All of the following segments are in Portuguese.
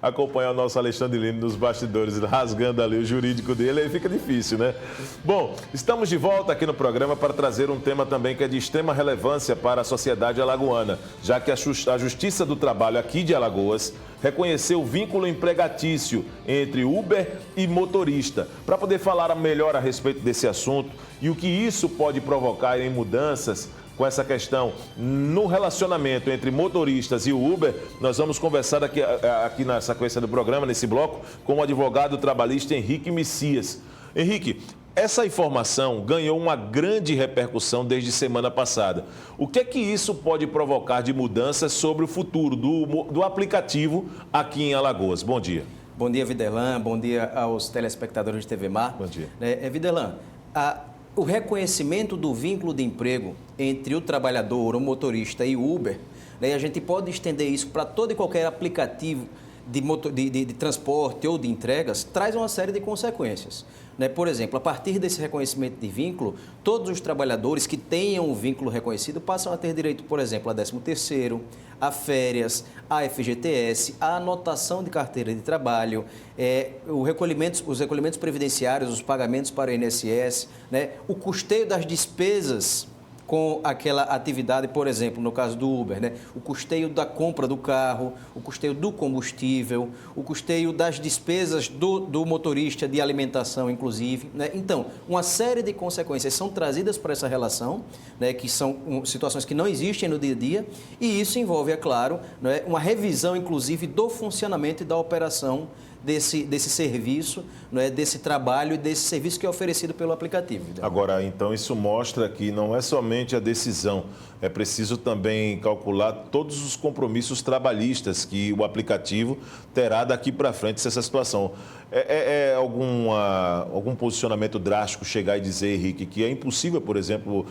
acompanhar o nosso Alexandre Lino nos bastidores, rasgando ali o jurídico dele, aí fica difícil, né? Bom, estamos de volta aqui no programa para trazer um tema também que é de extrema relevância para a sociedade alagoana, já que a Justiça do Trabalho aqui de Alagoas reconheceu o vínculo empregatício entre Uber e motorista. Para poder falar melhor a respeito desse assunto e o que isso pode provocar em mudanças com essa questão no relacionamento entre motoristas e o Uber, nós vamos conversar aqui na sequência do programa, nesse bloco, com o advogado trabalhista Henrique Messias. Henrique, essa informação ganhou uma grande repercussão desde semana passada. O que é que isso pode provocar de mudanças sobre o futuro do aplicativo aqui em Alagoas? Bom dia. Bom dia, Videlan. Bom dia aos telespectadores de TV Mar. Bom dia. Videlan, o reconhecimento do vínculo de emprego entre o trabalhador, o motorista e o Uber, né, a gente pode estender isso para todo e qualquer aplicativo de transporte ou de entregas, traz uma série de consequências. Né? Por exemplo, a partir desse reconhecimento de vínculo, todos os trabalhadores que tenham um vínculo reconhecido passam a ter direito, por exemplo, a 13º, a férias, a FGTS, a anotação de carteira de trabalho, os recolhimentos previdenciários, os pagamentos para o INSS, né? O custeio das despesas com aquela atividade, por exemplo, no caso do Uber, né? O custeio da compra do carro, o custeio do combustível, o custeio das despesas do motorista de alimentação, inclusive, né? Então, uma série de consequências são trazidas para essa relação, né? Que são situações que não existem no dia a dia, e isso envolve, é claro, né? Uma revisão, inclusive, do funcionamento e da operação desse serviço, né, desse trabalho e desse serviço que é oferecido pelo aplicativo. Agora, então, isso mostra que não é somente a decisão, é preciso também calcular todos os compromissos trabalhistas que o aplicativo terá daqui para frente se essa situação. Algum posicionamento drástico chegar e dizer, Henrique, que é impossível, por exemplo,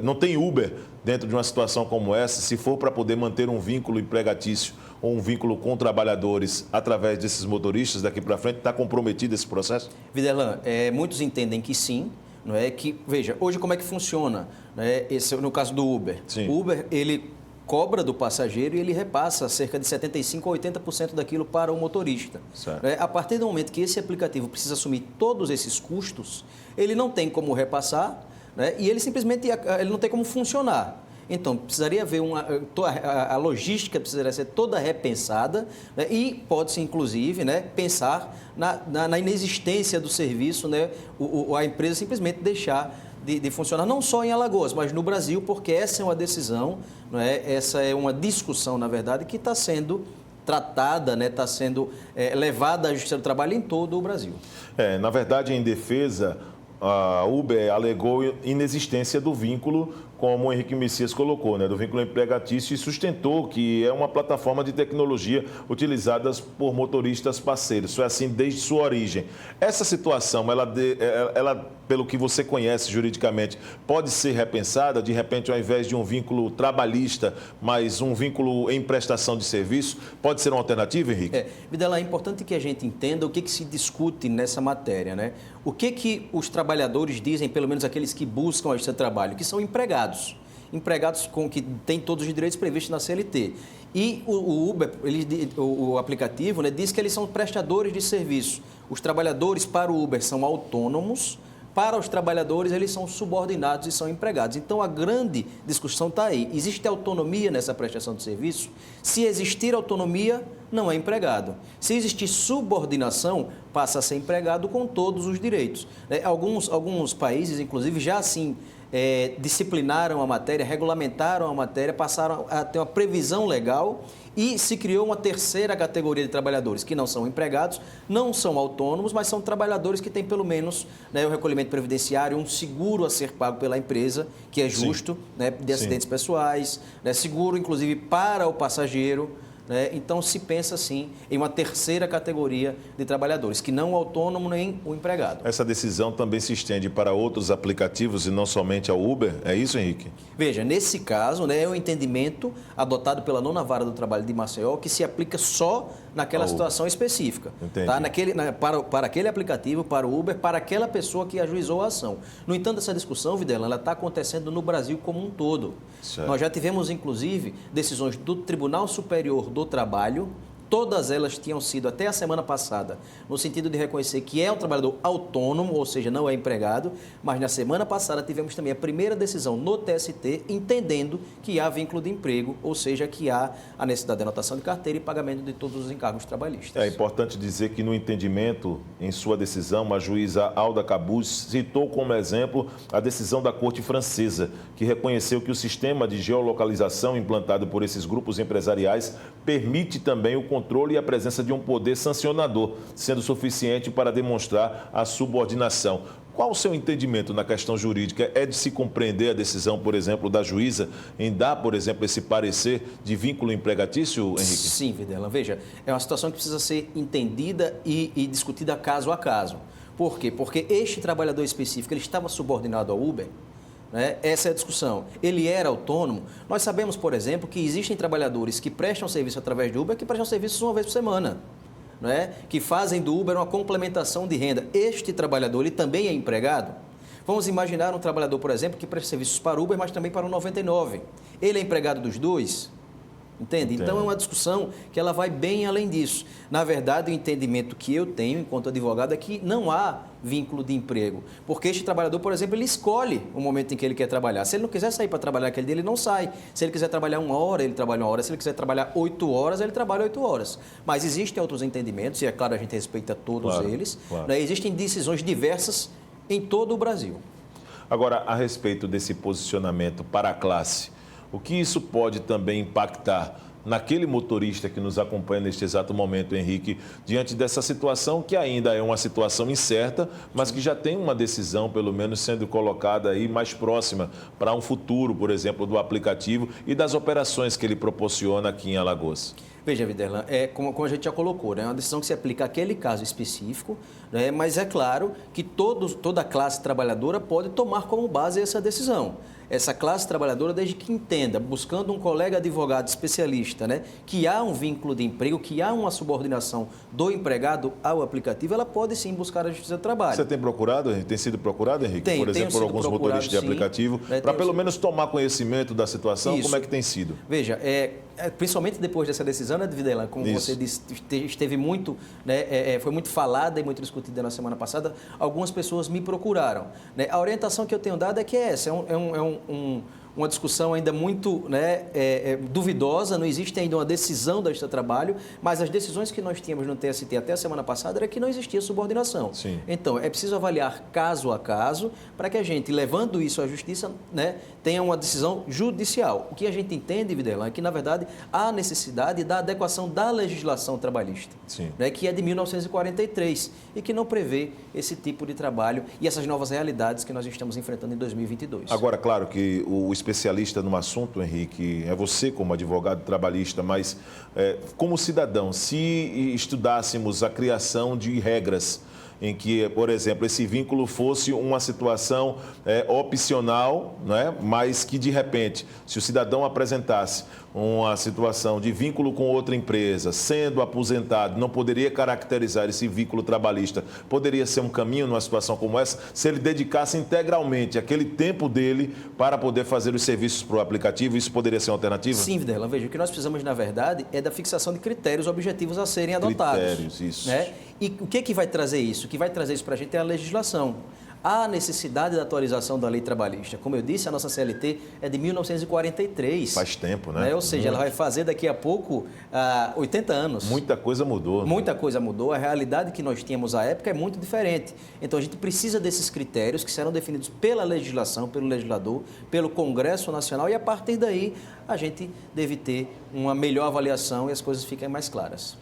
não tem Uber dentro de uma situação como essa, se for para poder manter um vínculo empregatício ou um vínculo com trabalhadores através desses motoristas daqui para frente, está comprometido esse processo? Videlan, muitos entendem que sim, não é? Que, veja, hoje como é que funciona? Né? Esse, no caso do Uber. Sim. O Uber, ele cobra do passageiro e ele repassa cerca de 75% a 80% daquilo para o motorista. Né? A partir do momento que esse aplicativo precisa assumir todos esses custos, ele não tem como repassar, né? E ele simplesmente ele não tem como funcionar. Então, precisaria haver a logística precisaria ser toda repensada, né? E pode-se, inclusive, né, pensar na inexistência do serviço, né? A empresa simplesmente deixar de funcionar, não só em Alagoas, mas no Brasil, porque essa é uma decisão, não é? Essa é uma discussão, na verdade, que está sendo tratada, né? Está sendo levada à Justiça do Trabalho em todo o Brasil. Na verdade, em defesa, a Uber alegou inexistência do vínculo, como o Henrique Messias colocou, né, do vínculo empregatício, e sustentou que é uma plataforma de tecnologia utilizada por motoristas parceiros. Foi assim desde sua origem. Essa situação, ela, pelo que você conhece juridicamente, pode ser repensada, de repente, ao invés de um vínculo trabalhista, mas um vínculo em prestação de serviço? Pode ser uma alternativa, Henrique? Videlan, é importante que a gente entenda o que se discute nessa matéria, né? O que os trabalhadores dizem, pelo menos aqueles que buscam a Justiça do Trabalho, que são empregados que têm todos os direitos previstos na CLT. E o Uber, o aplicativo, né, diz que eles são prestadores de serviço. Os trabalhadores para o Uber são autônomos, para os trabalhadores eles são subordinados e são empregados. Então a grande discussão está aí. Existe autonomia nessa prestação de serviço? Se existir autonomia, não é empregado. Se existir subordinação, passa a ser empregado com todos os direitos. Alguns países, inclusive, já assim disciplinaram a matéria, regulamentaram a matéria, passaram a ter uma previsão legal e se criou uma terceira categoria de trabalhadores que não são empregados, não são autônomos, mas são trabalhadores que têm pelo menos, né, o recolhimento previdenciário, um seguro a ser pago pela empresa, que é justo, né, de acidentes pessoais, né, seguro inclusive para o passageiro. Então, se pensa, sim, em uma terceira categoria de trabalhadores, que não o autônomo nem o empregado. Essa decisão também se estende para outros aplicativos e não somente ao Uber? É isso, Henrique? Veja, nesse caso, né, é um entendimento adotado pela 9ª Vara do Trabalho de Maceió que se aplica só naquela situação específica. Tá? Para aquele aplicativo, para o Uber, para aquela pessoa que ajuizou a ação. No entanto, essa discussão, Videlan, ela está acontecendo no Brasil como um todo. Certo. Nós já tivemos, inclusive, decisões do Tribunal Superior do Trabalho todas elas tinham sido, até a semana passada, no sentido de reconhecer que é um trabalhador autônomo, ou seja, não é empregado, mas na semana passada tivemos também a primeira decisão no TST, entendendo que há vínculo de emprego, ou seja, que há a necessidade de anotação de carteira e pagamento de todos os encargos trabalhistas. É importante dizer que no entendimento, em sua decisão, a juíza Alda Cabuz citou como exemplo a decisão da Corte Francesa, que reconheceu que o sistema de geolocalização implantado por esses grupos empresariais permite também o controle e a presença de um poder sancionador, sendo suficiente para demonstrar a subordinação. Qual o seu entendimento na questão jurídica? É de se compreender a decisão, por exemplo, da juíza em dar, por exemplo, esse parecer de vínculo empregatício, Henrique? Sim, Videla. Veja, é uma situação que precisa ser entendida e discutida caso a caso. Por quê? Porque este trabalhador específico, ele estava subordinado ao Uber, né? Essa é a discussão. Ele era autônomo. Nós sabemos, por exemplo, que existem trabalhadores que prestam serviço através do Uber, que prestam serviço uma vez por semana, né? Que fazem do Uber uma complementação de renda. Este trabalhador, ele também é empregado? Vamos imaginar um trabalhador, por exemplo, que presta serviços para o Uber, mas também para o 99. Ele é empregado dos dois? Entende? Então, é uma discussão que ela vai bem além disso. Na verdade, o entendimento que eu tenho, enquanto advogado, é que não há vínculo de emprego. Porque este trabalhador, por exemplo, ele escolhe o momento em que ele quer trabalhar. Se ele não quiser sair para trabalhar aquele dia, ele não sai. Se ele quiser trabalhar 1 hora, ele trabalha 1 hora. Se ele quiser trabalhar 8 horas, ele trabalha 8 horas. Mas existem outros entendimentos, e é claro, a gente respeita todos eles. Claro. Né? Existem decisões diversas em todo o Brasil. Agora, a respeito desse posicionamento para a classe, o que isso pode também impactar naquele motorista que nos acompanha neste exato momento, Henrique, diante dessa situação que ainda é uma situação incerta, mas que já tem uma decisão, pelo menos, sendo colocada aí mais próxima para um futuro, por exemplo, do aplicativo e das operações que ele proporciona aqui em Alagoas? Veja, Viderlan, como a gente já colocou, né? É uma decisão que se aplica àquele caso específico, né? Mas é claro que toda a classe trabalhadora pode tomar como base essa decisão. Essa classe trabalhadora, desde que entenda, buscando um colega advogado especialista, né, que há um vínculo de emprego, que há uma subordinação do empregado ao aplicativo, ela pode sim buscar a justiça do trabalho. Você tem procurado, tem sido procurado, Henrique, por exemplo, por alguns motoristas de aplicativo, para pelo menos tomar conhecimento da situação? Isso. Como é que tem sido? Veja, principalmente depois dessa decisão, né, Videlan, como você disse, esteve muito, né, foi muito falada e muito discutida na semana passada, algumas pessoas me procuraram. Né? A orientação que eu tenho dado é que essa uma discussão ainda muito, né, duvidosa, não existe ainda uma decisão da Justiça do Trabalho, mas as decisões que nós tínhamos no TST até a semana passada era que não existia subordinação. Sim. Então, é preciso avaliar caso a caso para que a gente, levando isso à Justiça, né, tenha uma decisão judicial. O que a gente entende, Videlan, é que, na verdade, há necessidade da adequação da legislação trabalhista, né, que é de 1943 e que não prevê esse tipo de trabalho e essas novas realidades que nós estamos enfrentando em 2022. Agora, claro que o especialista no assunto, Henrique, é você como advogado trabalhista, mas como cidadão, se estudássemos a criação de regras em que, por exemplo, esse vínculo fosse uma situação opcional, né? Mas que, de repente, se o cidadão apresentasse uma situação de vínculo com outra empresa, sendo aposentado, não poderia caracterizar esse vínculo trabalhista, poderia ser um caminho numa situação como essa, se ele dedicasse integralmente aquele tempo dele para poder fazer os serviços para o aplicativo, isso poderia ser uma alternativa? Sim, Videlan, veja, o que nós precisamos, na verdade, é da fixação de critérios objetivos a serem adotados. Critérios, isso. Né? E o que vai trazer isso? O que vai trazer isso para a gente é a legislação. Há necessidade da atualização da lei trabalhista. Como eu disse, a nossa CLT é de 1943. Faz tempo, né? Ou seja, ela vai fazer daqui a pouco 80 anos. Muita coisa mudou. Muita coisa mudou. A realidade que nós tínhamos à época é muito diferente. Então, a gente precisa desses critérios que serão definidos pela legislação, pelo legislador, pelo Congresso Nacional e, a partir daí, a gente deve ter uma melhor avaliação e as coisas fiquem mais claras.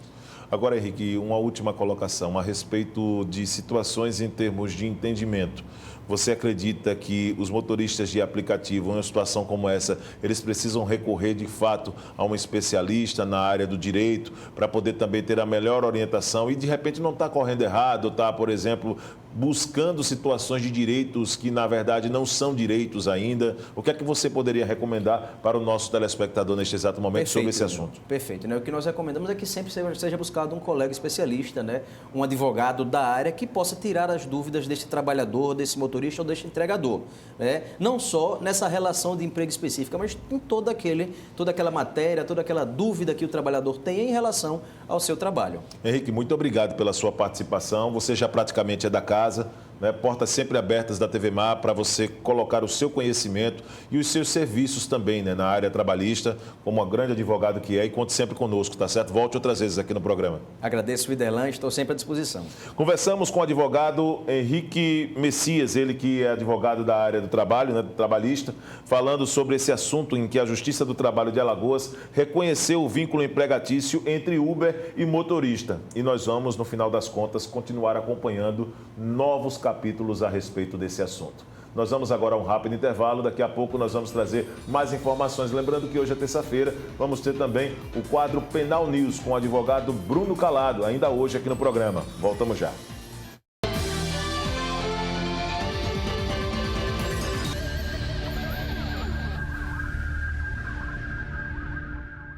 Agora, Henrique, uma última colocação a respeito de situações em termos de entendimento. Você acredita que os motoristas de aplicativo, em uma situação como essa, eles precisam recorrer de fato a um especialista na área do direito para poder também ter a melhor orientação e de repente não está correndo errado, está, por exemplo, buscando situações de direitos que na verdade não são direitos ainda? O que é que você poderia recomendar para o nosso telespectador neste exato momento sobre esse assunto? Perfeito. Né? O que nós recomendamos é que sempre seja buscado um colega especialista, né? Um advogado da área que possa tirar as dúvidas desse trabalhador, desse desse motorista ou desse entregador. Né? Não só nessa relação de emprego específica, mas em toda aquela matéria, toda aquela dúvida que o trabalhador tem em relação ao seu trabalho. Henrique, muito obrigado pela sua participação. Você já praticamente é da casa, né? Portas sempre abertas da TV Mar para você colocar o seu conhecimento e os seus serviços também, né? Na área trabalhista, como uma grande advogado que é, e conte sempre conosco, tá certo? Volte outras vezes aqui no programa. Agradeço, Viderlan, estou sempre à disposição. Conversamos com o advogado Henrique Messias, ele que é advogado da área do trabalho, né, do trabalhista, falando sobre esse assunto em que a Justiça do Trabalho de Alagoas reconheceu o vínculo empregatício entre Uber e motorista. E nós vamos, no final das contas, continuar acompanhando novos capítulos a respeito desse assunto. Nós vamos agora a um rápido intervalo, daqui a pouco nós vamos trazer mais informações. Lembrando que hoje é terça-feira, vamos ter também o quadro Penal News com o advogado Bruno Calado, ainda hoje aqui no programa. Voltamos já.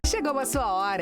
Chegou a sua hora.